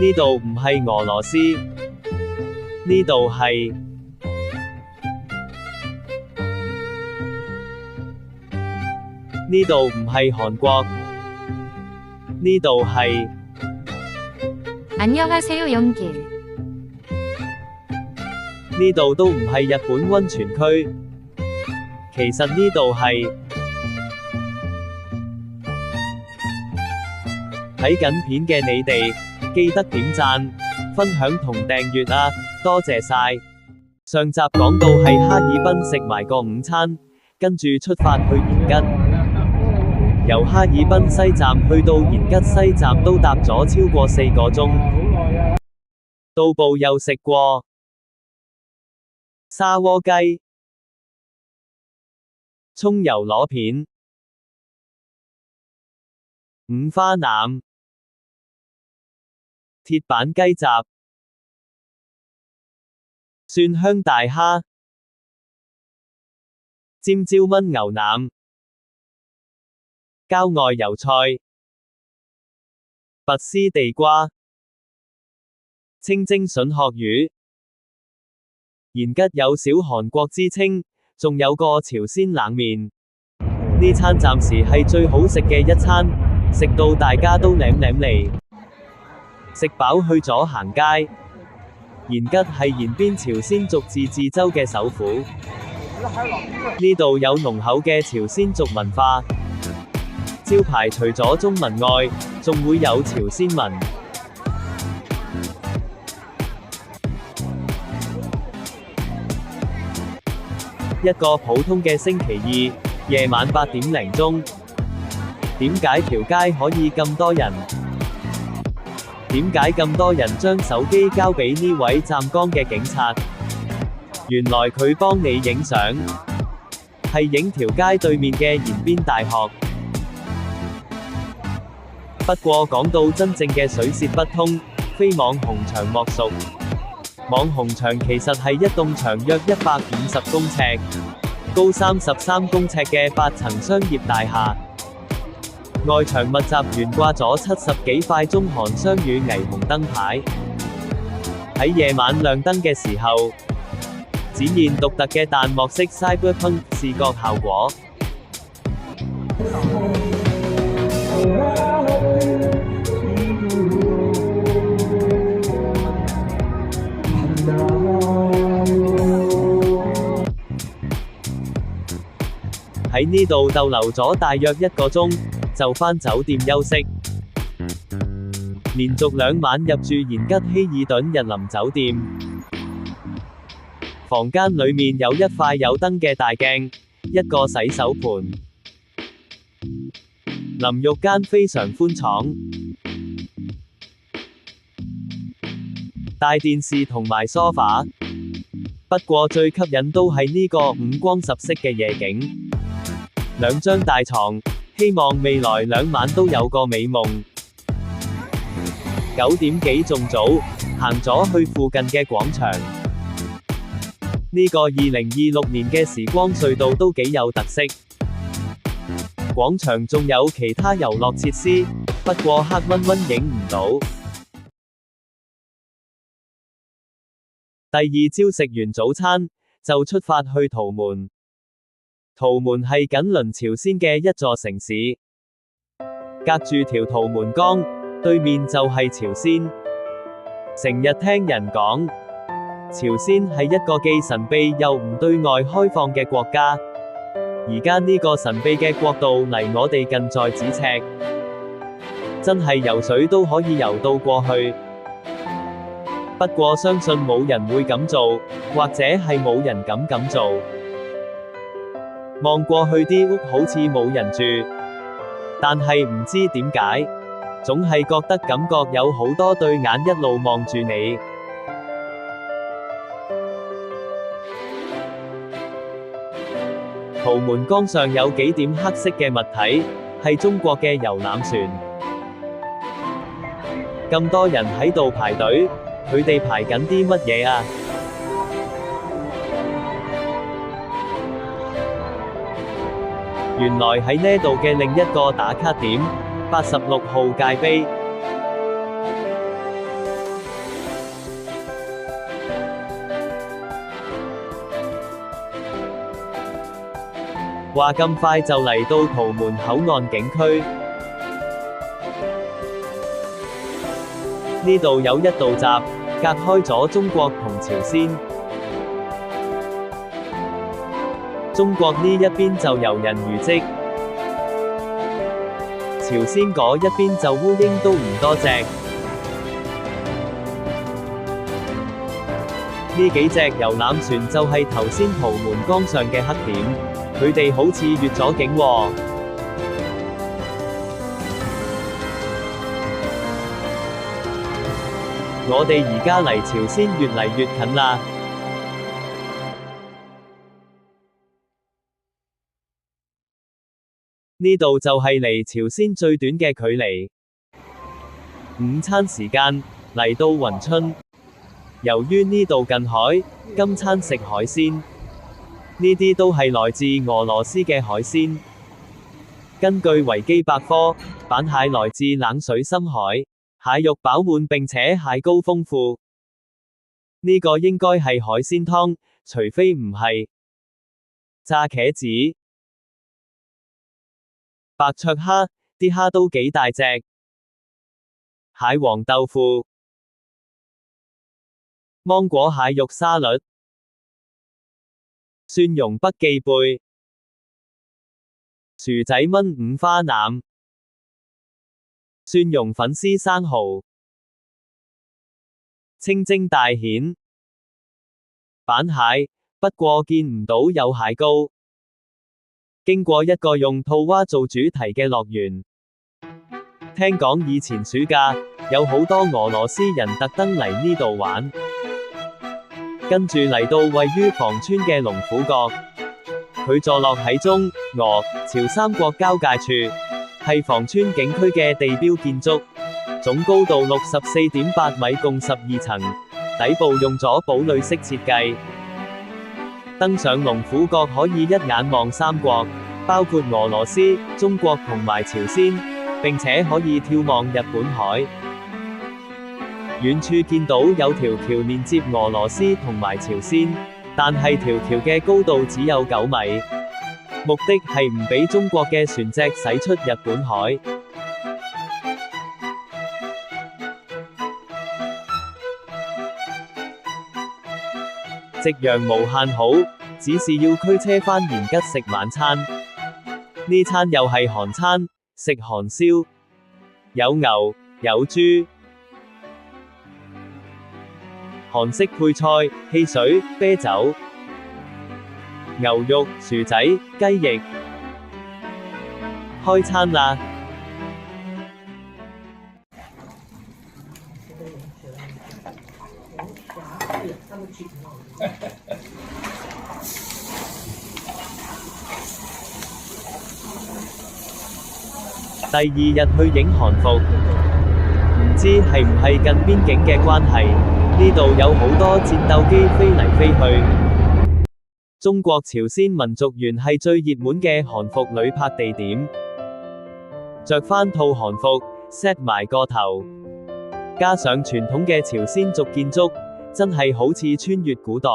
呢度唔係俄羅斯，呢度係，呢度唔係韓國，呢度係， 안녕하세요 연길. 呢度都唔係日本溫泉區，其實呢度係，睇緊片嘅你哋，記得點讚、分享同訂閱啊，多謝晒。上集講到喺哈爾濱食埋個午餐，跟住出發去延吉。由哈爾濱西站去到延吉西站都搭咗超過4個鐘。到步又食過砂鍋雞、蔥油螺片、五花腩、鐵板雞雜、蒜香大蝦、尖椒炆牛腩、郊外油菜、拔絲地瓜、清蒸筍殼魚。延吉有小韓國之稱，仲有個朝鮮冷麵。呢餐暫時係最好食嘅一餐，食到大家都舐舐脷。食飽去咗行街。延吉係延邊朝鮮族自治州嘅首府。呢度有濃厚嘅朝鮮族文化。招牌除咗中文外，仲會有朝鮮文。一個普通嘅星期二，夜晚8點零鐘，點解條街可以咁多人？點解咁多人將手機交俾呢位站崗嘅警察？原來佢幫你影相，係影條街對面嘅延邊大學。不過講到真正嘅水泄不通，非網紅牆莫屬。網紅牆其實係一棟長約150公尺、高33公尺嘅8層商業大廈，外牆密集懸掛咗70幾塊中韓雙語霓虹燈牌。喺夜晚亮燈嘅時候，展現獨特嘅彈幕式 Cyberpunk 視覺效果。喺呢度逗留咗大約1個鐘，就返酒店休息。連續2晚入住延吉希爾頓日林酒店。房間裡面有一塊有燈嘅大鏡，一個洗手盆。淋浴間非常寬敞，大電視同埋梳化。不過最吸引都係呢個五光十色嘅夜景。2張大床，希望未來2晚都有個美夢。9點幾仲早，行咗去附近嘅廣場。呢個2026年嘅時光隧道都幾有特色。廣場仲有其他遊樂設施，不過黑蚊蚊影唔到。第2朝食完早餐，就出發去圖門。圖門係緊鄰朝鮮嘅一座城市，隔住條圖門江，對面就係朝鮮。成日聽人講，朝鮮係一個既神秘又唔對外開放嘅國家。而家呢個神秘嘅國度離我哋近在咫尺，真係游水都可以游到過去。不過相信冇人會咁做，或者係冇人敢咁做。望過去啲屋好似冇人住，但係唔知點解，總係覺得感覺有好多對眼一路望住你。圖門江上有幾點黑色嘅物體，係中國嘅遊覽船。咁多人喺度排隊，佢哋排緊啲乜嘢啊？原來喺呢度嘅另一個打卡點，86號界碑。話咁快就嚟到圖門口岸景區。呢度有一道閘，隔開咗中國同朝鮮。中國呢一邊就遊人如織，朝鮮嗰一邊就烏蠅都唔多隻。呢幾隻遊覽船就係頭先圖門江上嘅黑點，佢哋好似越咗境喎。我哋而家離朝鮮越嚟越近啦。呢度就係離朝鮮最短嘅距離。午餐時間，嚟到雲春。由於呢度近海，今餐食海鮮。呢啲都係來自俄羅斯嘅海鮮。根據維基百科，板蟹來自冷水深海，蟹肉飽滿並且蟹膏豐富。呢個應該係海鮮湯，除非唔係。炸茄子、白灼蝦，啲蝦都幾大隻。蟹黃豆腐、芒果蟹肉沙律、蒜蓉北記貝、薯仔炆五花腩、蒜蓉粉絲生蠔、清蒸大蜆、板蟹，不過見唔到有蟹膏。經過一個用套娃做主題嘅樂園，聽講以前暑假有好多俄羅斯人特登嚟呢度玩。跟住嚟到位於房村嘅龍虎閣，佢坐落喺中、俄、朝三國交界處，係房村景區嘅地標建築，總高度64.8米，共12層，底部用咗堡壘式設計。登上龍虎閣可以一眼望三國，包括俄羅斯、中國同埋朝鮮，並且可以眺望日本海。遠處見到有條橋連接俄羅斯同埋朝鮮，但係條橋嘅高度只有9米，目的係唔俾中國嘅船隻駛出日本海。夕陽無限好，只是要驅車返延吉食晚餐。呢餐又係韓餐，食韓燒，有牛，有豬。韓式配菜，汽水、啤酒、牛肉、薯仔、雞翼。開餐啦！第二日去影韓服，唔知係唔係近邊境嘅關係，呢度有好多戰鬥機飛嚟飛去。中國朝鮮民族園係最熱門嘅韓服旅拍地點，着返套韓服 set 埋個頭，加上傳統嘅朝鮮族建築，真係好似穿越古代。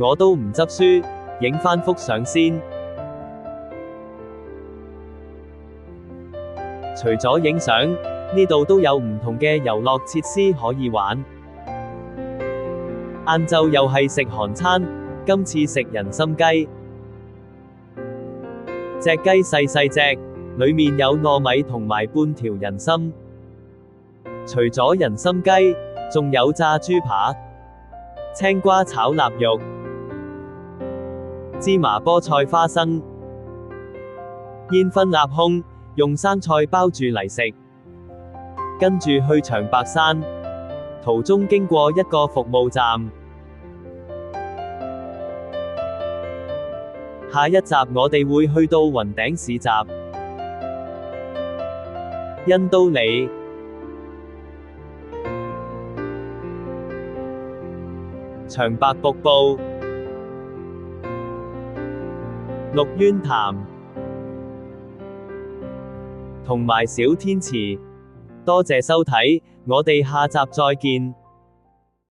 我都唔執輸，影返幅相先。除咗影相，呢度都有唔同嘅遊樂設施可以玩。晏晝又係食韓餐，今次食人參雞。隻雞細細隻，裡面有糯米同埋半條人參。除咗人參雞，仲有炸豬扒、青瓜炒臘肉、芝麻菠菜花生、煙燻鴨胸，用生菜包住嚟食。跟住去長白山，途中經過一個服務站。下一集我哋會去到雲頂市集、恩都里、長白瀑布、陸淵潭同埋小天池。多謝收睇，我哋下集再見。